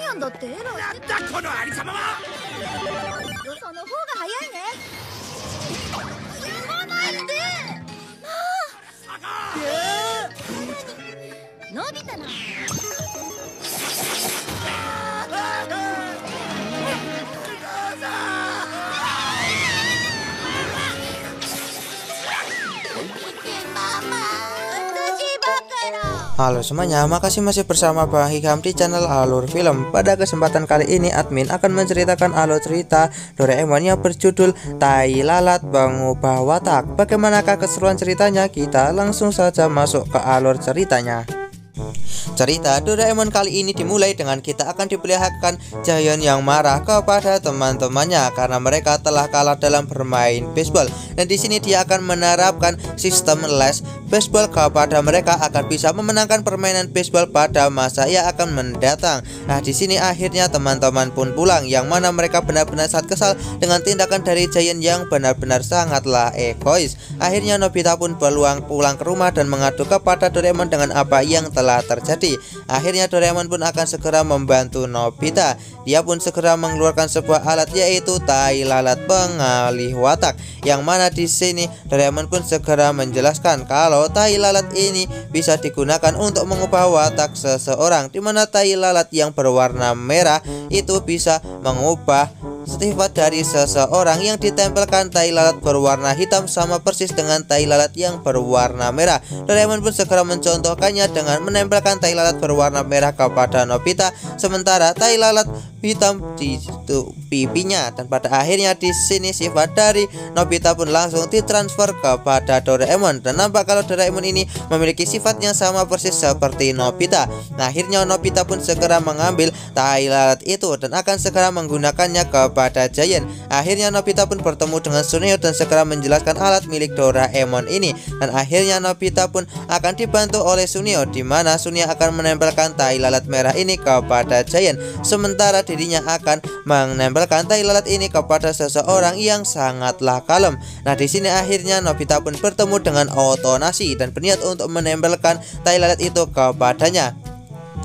ヤンだってエラーしてなんだこのありさまは。その方が早いね。言わないで。のび太な。Halo semuanya, makasih masih bersama Bang Hikam di channel Alur Film. Pada kesempatan kali ini admin akan menceritakan alur cerita Doraemon yang berjudul Tai Lalat Mengubah Watak. Bagaimanakah keseruan ceritanya? Kita langsung saja masuk ke alur ceritanya. Cerita Doraemon kali ini dimulai dengan kita akan diperlihatkan Giant yang marah kepada teman-temannya karena mereka telah kalah dalam bermain baseball. Dan di sini dia akan menerapkan sistem les baseball kepada mereka agar bisa memenangkan permainan baseball pada masa yang akan mendatang. Nah, di sini akhirnya teman-teman pun pulang, yang mana mereka benar-benar sangat kesal dengan tindakan dari Giant yang benar-benar sangatlah egois. Akhirnya Nobita pun pulang ke rumah dan mengadu kepada Doraemon dengan apa yang telah terjadi. Akhirnya Doraemon pun akan segera membantu Nobita. Dia pun segera mengeluarkan sebuah alat, yaitu tai lalat pengalih watak, yang mana di sini Doraemon pun segera menjelaskan kalau tai lalat ini bisa digunakan untuk mengubah watak seseorang, di mana tai lalat yang berwarna merah itu bisa mengubah sifat dari seseorang yang ditempelkan tai lalat berwarna hitam sama persis dengan tai lalat yang berwarna merah. Doraemon pun segera mencontohkannya dengan menempelkan tai lalat berwarna merah kepada Nobita, sementara tai lalat hitam di pipinya. Dan pada akhirnya di sini sifat dari Nobita pun langsung ditransfer kepada Doraemon, dan nampak kalau Doraemon ini memiliki sifat yang sama persis seperti Nobita. Nah, akhirnya Nobita pun segera mengambil tai lalat itu dan akan segera menggunakannya kepada Giant. Akhirnya Nobita pun bertemu dengan Suneo dan segera menjelaskan alat milik Doraemon ini, dan akhirnya Nobita pun akan dibantu oleh Suneo, di mana Suneo akan menempelkan tai lalat merah ini kepada Giant, sementara dirinya akan menempelkan tai lalat ini kepada seseorang yang sangatlah kalem. Nah, di sini akhirnya Nobita pun bertemu dengan Otonasi dan berniat untuk menempelkan tai lalat itu kepadanya.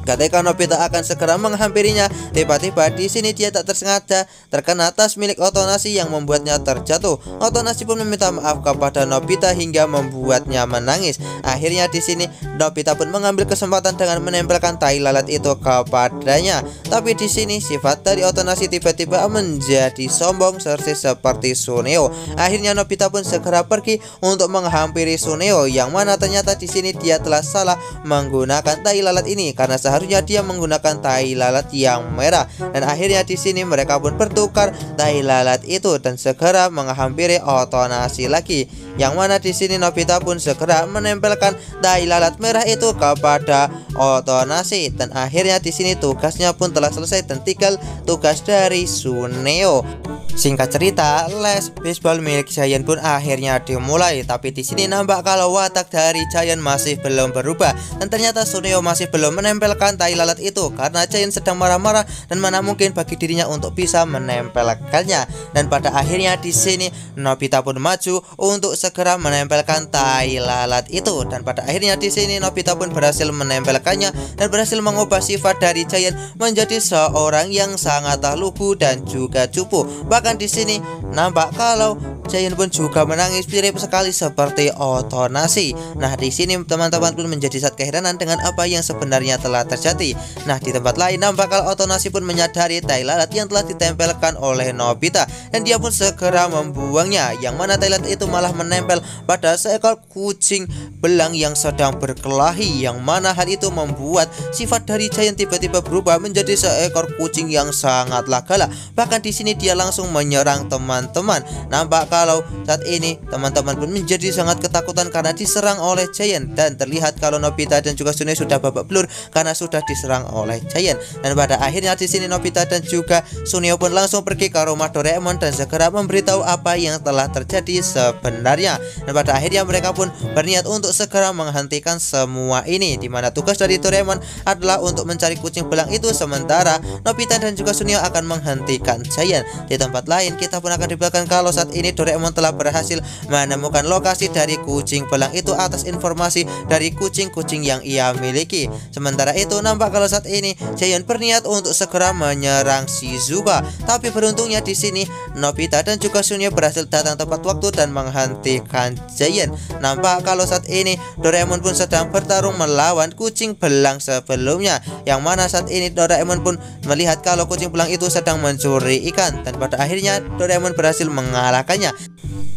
Ketika Nobita akan segera menghampirinya, tiba-tiba di sini dia tak tersengaja terkena tas milik Otonasi yang membuatnya terjatuh. Otonasi pun meminta maaf kepada Nobita hingga membuatnya menangis. Akhirnya di sini Nobita pun mengambil kesempatan dengan menempelkan tai lalat itu kepadanya. Tapi di sini sifat dari Otonasi tiba-tiba menjadi sombong persis seperti Suneo. Akhirnya Nobita pun segera pergi untuk menghampiri Suneo, yang mana ternyata di sini dia telah salah menggunakan tai lalat ini karena seharusnya dia menggunakan tai lalat yang merah. Dan akhirnya di sini mereka pun bertukar tai lalat itu dan segera menghampiri Otonasi lagi, yang mana di sini Nobita pun segera menempelkan tai lalat merah itu kepada Otonasi. Dan akhirnya di sini tugasnya pun telah selesai dan tinggal tugas dari Suneo. Singkat cerita, les baseball milik Giant pun akhirnya dimulai. Tapi di sini nampak kalau watak dari Giant masih belum berubah, dan ternyata Suneo masih belum menempelkan tai lalat itu karena Giant sedang marah-marah dan mana mungkin bagi dirinya untuk bisa menempelkannya. Dan pada akhirnya di sini Nobita pun maju untuk segera menempelkan tai lalat itu, dan pada akhirnya di sini Nobita pun berhasil menempelkannya dan berhasil mengubah sifat dari Giant menjadi seorang yang sangatlah lugu dan juga cupu. Bahkan di sini nampak kalau Giant pun juga menangis mirip sekali seperti Otonasi. Nah, di sini teman-teman pun menjadi sangat keheranan dengan apa yang sebenarnya telah terjadi. Nah, di tempat lain nampak kalau Otonasi pun menyadari tai lalat yang telah ditempelkan oleh Nobita, dan dia pun segera membuangnya, yang mana tai lalat itu malah menempel pada seekor kucing belang yang sedang berkelahi, yang mana hal itu membuat sifat dari Giant tiba-tiba berubah menjadi seekor kucing yang sangatlah galak. Bahkan di sini dia langsung menyerang teman-teman. Nampak kalau saat ini teman-teman pun menjadi sangat ketakutan karena diserang oleh Giant, dan terlihat kalau Nobita dan juga Suneo sudah babak belur karena sudah diserang oleh Giant. Dan pada akhirnya di sini Nobita dan juga Suneo pun langsung pergi ke rumah Doraemon dan segera memberitahu apa yang telah terjadi sebenarnya. Dan pada akhirnya mereka pun berniat untuk segera menghentikan semua ini, dimana tugas dari Doraemon adalah untuk mencari kucing belang itu, sementara Nobita dan juga Suneo akan menghentikan Giant. Di tempat lain kita pun akan dibelakang kalau saat ini Doraemon telah berhasil menemukan lokasi dari kucing belang itu atas informasi dari kucing-kucing yang ia miliki. Sementara itu itu nampak kalau saat ini Giant berniat untuk segera menyerang Shizuka. Tapi beruntungnya di sini Nobita dan juga Sunio berhasil datang tepat waktu dan menghentikan Giant. Nampak kalau saat ini Doraemon pun sedang bertarung melawan kucing belang sebelumnya, yang mana saat ini Doraemon pun melihat kalau kucing belang itu sedang mencuri ikan, dan pada akhirnya Doraemon berhasil mengalahkannya.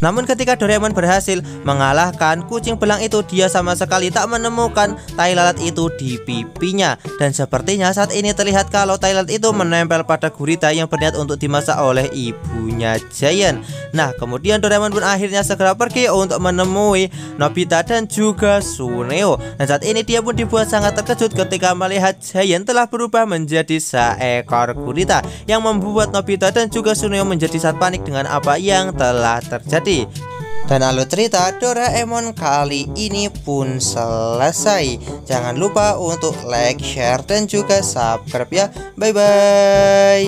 Namun ketika Doraemon berhasil mengalahkan kucing belang itu, dia sama sekali tak menemukan tai lalat itu di pipinya. Dan sepertinya saat ini terlihat kalau tai lalat itu menempel pada gurita yang berniat untuk dimasak oleh ibunya Giant. Nah, kemudian Doraemon pun akhirnya segera pergi untuk menemui Nobita dan juga Suneo. Dan saat ini dia pun dibuat sangat terkejut ketika melihat Giant telah berubah menjadi seekor gurita, yang membuat Nobita dan juga Suneo menjadi sangat panik dengan apa yang telah terjadi. Dan alur cerita Doraemon kali ini pun selesai. Jangan lupa untuk like, share, dan juga subscribe ya. Bye bye.